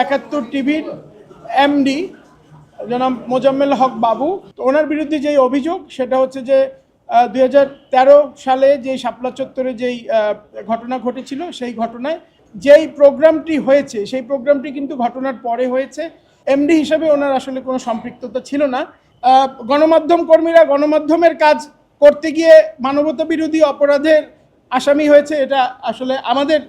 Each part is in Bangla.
71 টিভির এমডি জনাব মোজাম্মেল হক বাবু, তো ওনার বিরুদ্ধে যেই অভিযোগ সেটা হচ্ছে যে 2013 সালে যে শাপলা চত্বরে যেই ঘটনা ঘটেছিল, সেই ঘটনায় যেই প্রোগ্রামটি হয়েছে সেই প্রোগ্রামটি কিন্তু ঘটনার পরে হয়েছে। এমডি হিসেবে ওনার আসলে কোনো সম্পৃক্ততা ছিল না। গণমাধ্যম কর্মীরা গণমাধ্যমের কাজ করতে গিয়ে মানবতা বিরোধী অপরাধের আসামি হয়েছে, এটা আসলে আমাদের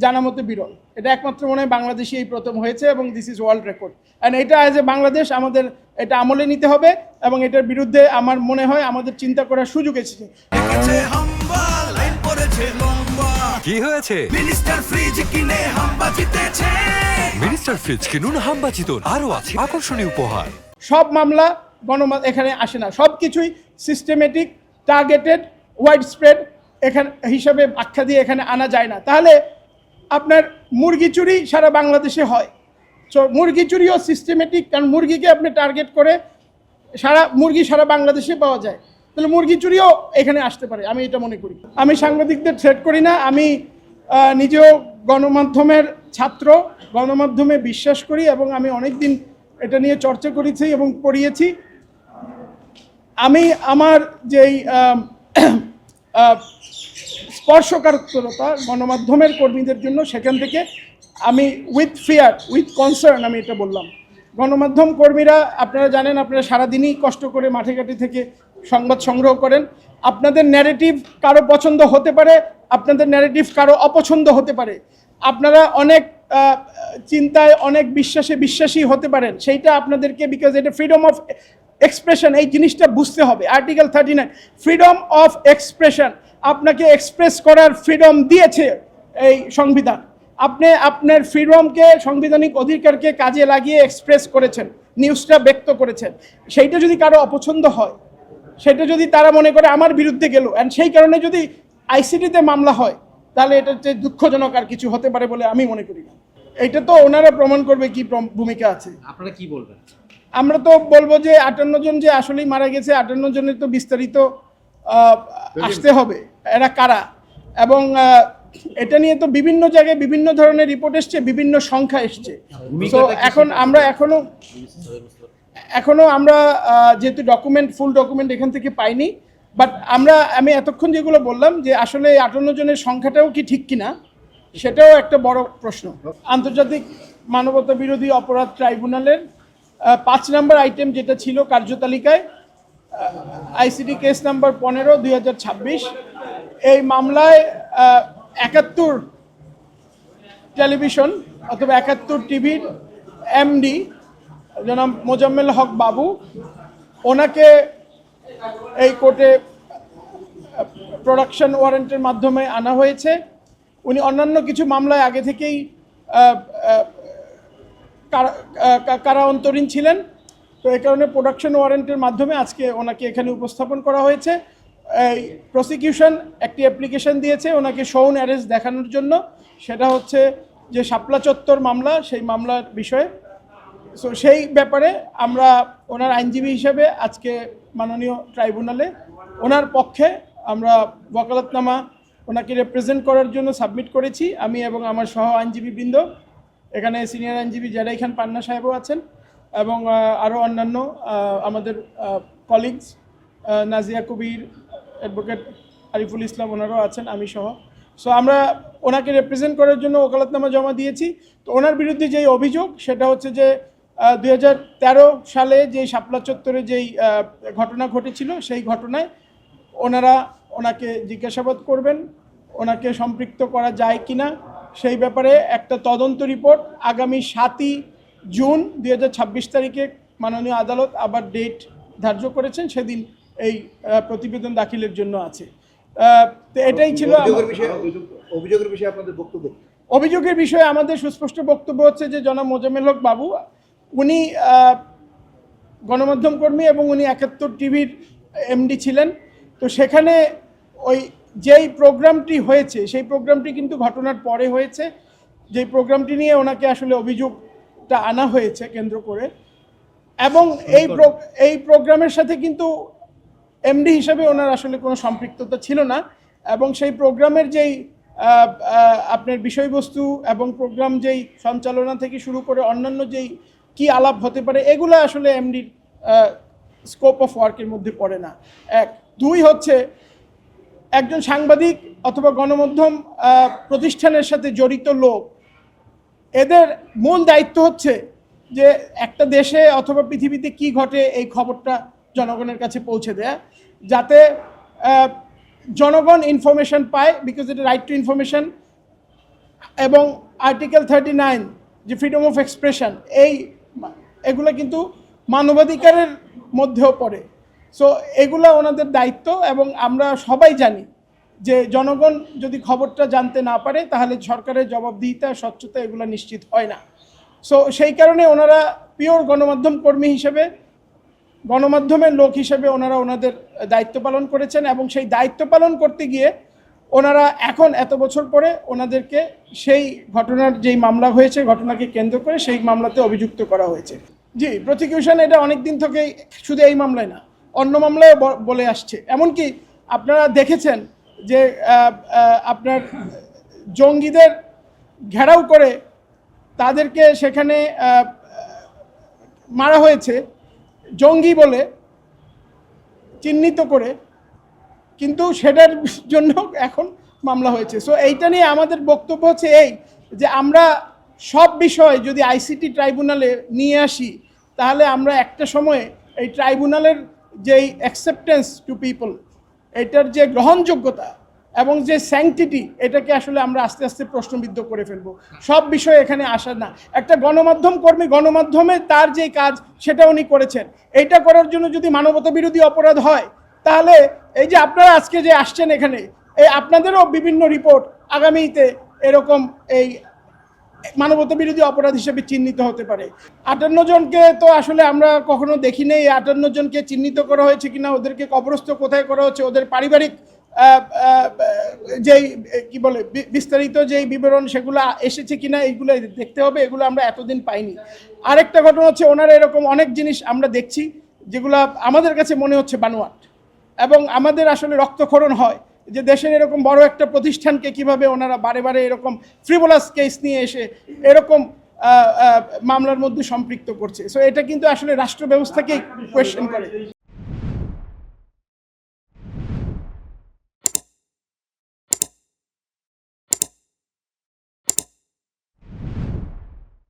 জানা মতে বিরল। এটা একমাত্র মনে হয় বাংলাদেশে এই প্রথম হয়েছে এবং this is world record. And এটা অ্যাজ এ বাংলাদেশ আমাদের এটা আমলে নিতে হবে এবং এটার বিরুদ্ধে আমার মনে হয় আমাদের চিন্তা করার সুযোগ এসেছে। কি হয়েছে? মিনিস্টার ফ্রিজ কিনে হাম্বা জিতেছে। মিনিস্টার ফ্রিজ কিনুন, হাম্বা জিতুন, আরো আছে আকর্ষণীয় উপহার। সব মামলা এখানে আসে না, সব কিছুই সিস্টেমেটিক, টার্গেটেড, ওয়াইড স্প্রেড এখানে হিসাবে আখ্যা দিয়ে এখানে আনা যায় না। তাহলে আপনার মুরগি চুরি সারা বাংলাদেশে হয়, সো মুরগি চুরিও সিস্টেমেটিক, কারণ মুরগিকে আপনি টার্গেট করে মুরগি সারা বাংলাদেশে পাওয়া যায়, তাহলে মুরগি চুরিও এখানে আসতে পারে, আমি এটা মনে করি। আমি সাংবাদিকদের থ্রেট করি না, আমি নিজেও গণমাধ্যমের ছাত্র, গণমাধ্যমে বিশ্বাস করি এবং আমি অনেক দিন এটা নিয়ে চর্চা করেছি এবং পড়িয়েছি। আমি আমার যেই স্পর্শকাতরতা গণমাধ্যমের কর্মীদের জন্য, সেখান থেকে আমি উইথ ফিয়ার, উইথ কনসার্ন আমি এটা বললাম। গণমাধ্যম কর্মীরা আপনারা জানেন, আপনারা সারাদিনই কষ্ট করে মাঠে ঘাটে থেকে সংবাদ সংগ্রহ করেন। আপনাদের ন্যারেটিভ কারো পছন্দ হতে পারে, আপনাদের ন্যারেটিভ কারো অপছন্দ হতে পারে, আপনারা অনেক চিন্তায় অনেক বিশ্বাসী হতে পারেন, সেইটা আপনাদেরকে, বিকজ এটা ফ্রিডম অফ এক্সপ্রেশন, এই জিনিসটা বুঝতে হবে। আর্টিকেল 39 ফ্রিডম অফ এক্সপ্রেশন, আপনাকে এক্সপ্রেস করার ফ্রিডম দিয়েছে এই সংবিধান। আপনি আপনার ফ্রিডমকে, সাংবিধানিক অধিকারকে কাজে লাগিয়ে এক্সপ্রেস করেছেন, নিউজটা ব্যক্ত করেছেন। সেইটা যদি কারো অপছন্দ হয়, সেটা যদি তারা মনে করে আমার বিরুদ্ধে গেল, অ্যান্ড সেই কারণে যদি আইসিটিতে মামলা হয়, তাহলে এটা হচ্ছে দুঃখজনক আর কিছু হতে পারে বলে আমি মনে করি না। এটা তো ওনারা প্রমাণ করবে কি ভূমিকা আছে। আপনারা কি বলবেন? আমরা তো বলবো যে 58 জন যে আসলেই মারা গেছে, 58 জনের তো বিস্তারিত আসতে হবে, এরা কারা, এবং এটা নিয়ে তো বিভিন্ন জায়গায় বিভিন্ন ধরনের রিপোর্ট এসছে, বিভিন্ন সংখ্যা এসছে। তো এখন আমরা এখনো আমরা যেহেতু ফুল ডকুমেন্ট এখান থেকে পাইনি, বাট আমি এতক্ষণ যেগুলো বললাম যে আসলে 58 জনের সংখ্যাটাও কি ঠিক কিনা, সেটাও একটা বড় প্রশ্ন। আন্তর্জাতিক মানবতা বিরোধী অপরাধ ট্রাইব্যুনালের 5 নম্বর আইটেম যেটা ছিল কার্যতালিকায়, আইসিটি কেস নাম্বার 15/2026, এই মামলায় 71 টেলিভিশন অথবা 71 টিভির এমডি জনাব মোজাম্মেল হক বাবু, ওনাকে এই কোর্টে প্রোডাকশন ওয়ারেন্টের মাধ্যমে আনা হয়েছে। উনি অন্যান্য কিছু মামলায় আগে থেকেই কারা অন্তরীণ ছিলেন, তো এই কারণে প্রোডাকশন ওয়ারেন্টের মাধ্যমে আজকে ওনাকে এখানে উপস্থাপন করা হয়েছে। এই প্রসিকিউশন একটি অ্যাপ্লিকেশন দিয়েছে ওনাকে শোন অ্যারেস্ট দেখানোর জন্য, সেটা হচ্ছে যে শাপলা চত্বর মামলা, সেই মামলার বিষয়ে। সো সেই ব্যাপারে আমরা ওনার আইনজীবী হিসেবে আজকে মাননীয় ট্রাইব্যুনালে ওনার পক্ষে আমরা ওয়াকালতনামা ওনাকে রিপ্রেজেন্ট করার জন্য সাবমিট করেছি, আমি এবং আমার সহ আইনজীবীবৃন্দ। এখানে সিনিয়র আইনজীবী জারাই খান পান্না সাহেবও আছেন এবং আরও অন্যান্য আমাদের কলিগস, নাজিয়া কবির, অ্যাডভোকেট আরিফুল ইসলাম, ওনারাও আছেন, আমি সহ। সো আমরা ওনাকে রিপ্রেজেন্ট করার জন্য ওকালতনামা জমা দিয়েছি। তো ওনার বিরুদ্ধে যেই অভিযোগ সেটা হচ্ছে যে 2013 সালে যে শাপলা চত্বরে যেই ঘটনা ঘটেছিল, সেই ঘটনায় ওনাকে জিজ্ঞাসাবাদ করবেন, ওনাকে সম্পৃক্ত করা যায় কিনা সেই ব্যাপারে একটা তদন্ত রিপোর্ট আগামী 7ই জুন 2026 তারিখে মাননীয় আদালত আবার ডেট ধার্য করেছেন, সেদিন এই প্রতিবেদন দাখিলের জন্য আছে। তো এটাই ছিল অভিযোগের বিষয়ে আপনাদের বক্তব্য। অভিযোগের বিষয়ে আমাদের সুস্পষ্ট বক্তব্য হচ্ছে যে জনাব মোজাম্মেল হক বাবু, উনি গণমাধ্যম কর্মী এবং উনি 71 টিভির এমডি ছিলেন। তো সেখানে ওই যেই প্রোগ্রামটি হয়েছে সেই প্রোগ্রামটি কিন্তু ঘটনার পরে হয়েছে, যেই প্রোগ্রামটি নিয়ে ওনাকে আসলে অভিযোগটা আনা হয়েছে কেন্দ্র করে, এবং এই প্রোগ্রামের সাথে কিন্তু এমডি হিসেবে ওনার আসলে কোনো সম্পৃক্ততা ছিল না, এবং সেই প্রোগ্রামের যেই আপনার বিষয়বস্তু এবং প্রোগ্রাম যেই সঞ্চালনা থেকে শুরু করে অন্যান্য যেই কি আলাপ হতে পারে এগুলো আসলে এমডির স্কোপ অফ ওয়ার্কের মধ্যে পড়ে না। এক, দুই হচ্ছে একজন সাংবাদিক অথবা গণমাধ্যম প্রতিষ্ঠানের সাথে জড়িত লোক, এদের মূল দায়িত্ব হচ্ছে যে একটা দেশে অথবা পৃথিবীতে কি ঘটে এই খবরটা জনগণের কাছে পৌঁছে দেয়া, যাতে জনগণ ইনফরমেশন পায়, বিকজ এটা রাইট টু ইনফরমেশন। এবং আর্টিকেল 39 যে ফ্রিডম অফ এক্সপ্রেশন, এগুলো কিন্তু মানবাধিকারের মধ্যেও পড়ে। সো এগুলো ওনাদের দায়িত্ব, এবং আমরা সবাই জানি যে জনগণ যদি খবরটা জানতে না পারে তাহলে সরকারের জবাবদিহিতা, স্বচ্ছতা এগুলো নিশ্চিত হয় না। সো সেই কারণে ওনারা পিওর গণমাধ্যম কর্মী হিসেবে, গণমাধ্যমের লোক হিসেবে ওনারা ওনাদের দায়িত্ব পালন করেছেন, এবং সেই দায়িত্ব পালন করতে গিয়ে ওনারা এখন এত বছর পরে ওনাদেরকে সেই ঘটনার যেই মামলা হয়েছে, ঘটনাকে কেন্দ্র করে সেই মামলাতে অভিযুক্ত করা হয়েছে। জি, প্রসিকিউশন এটা অনেক দিন থেকেই, শুধু এই মামলায় না, অন্য মামলায় বলে আসছে। এমনকি আপনারা দেখেছেন যে আপনার জঙ্গিদের ঘেরাও করে তাদেরকে সেখানে মারা হয়েছে জঙ্গি বলে চিহ্নিত করে, কিন্তু সেটার জন্য এখন মামলা হয়েছে। সো এইটা নিয়ে আমাদের বক্তব্য হচ্ছে এই যে আমরা সব বিষয় যদি আইসিটি ট্রাইব্যুনালে নিয়ে আসি তাহলে আমরা একটা সময়ে এই ট্রাইব্যুনালের যেই অ্যাকসেপ্টেন্স টু পিপল, এটার যে গ্রহণযোগ্যতা এবং যে স্যাংটিটি, এটাকে আসলে আমরা আস্তে আস্তে প্রশ্নবিদ্ধ করে ফেলবো। সব বিষয় এখানে আসে না। একটা গণমাধ্যম কর্মী, গণমাধ্যমে তার যে কাজ সেটা উনি করেছেন, এইটা করার জন্য যদি মানবতা বিরোধী অপরাধ হয় তাহলে এই যে আপনারা আজকে যে আসছেন এখানে, এই আপনাদেরও বিভিন্ন রিপোর্ট আগামীতে এরকম এই মানবতা বিরোধী অপরাধ হিসেবে চিহ্নিত হতে পারে। 58 জনকে তো আসলে আমরা কখনো দেখি নেই। 58 জনকে চিহ্নিত করা হয়েছে কিনা, ওদেরকে কবরস্থ কোথায় করা হচ্ছে, ওদের পারিবারিক যেই কি বলে বিস্তারিত যেই বিবরণ সেগুলো এসেছে কিনা, এইগুলো দেখতে হবে। এগুলো আমরা এতদিন পাইনি। আরেকটা ঘটনা হচ্ছে, ওনারা এরকম অনেক জিনিস আমরা দেখছি যেগুলো আমাদের কাছে মনে হচ্ছে বানোয়াট, এবং আমাদের আসলে রক্তক্ষরণ হয় যে দেশের এরকম বড় একটা প্রতিষ্ঠানকে কিভাবে ওনারা বারে বারে এরকম ফ্রিভোলাস কেস নিয়ে এসে এরকম মামলার মধ্যে সম্পৃক্ত করছে। সো এটা কিন্তু আসলে রাষ্ট্র ব্যবস্থাকেই কোয়েশ্চেন করে।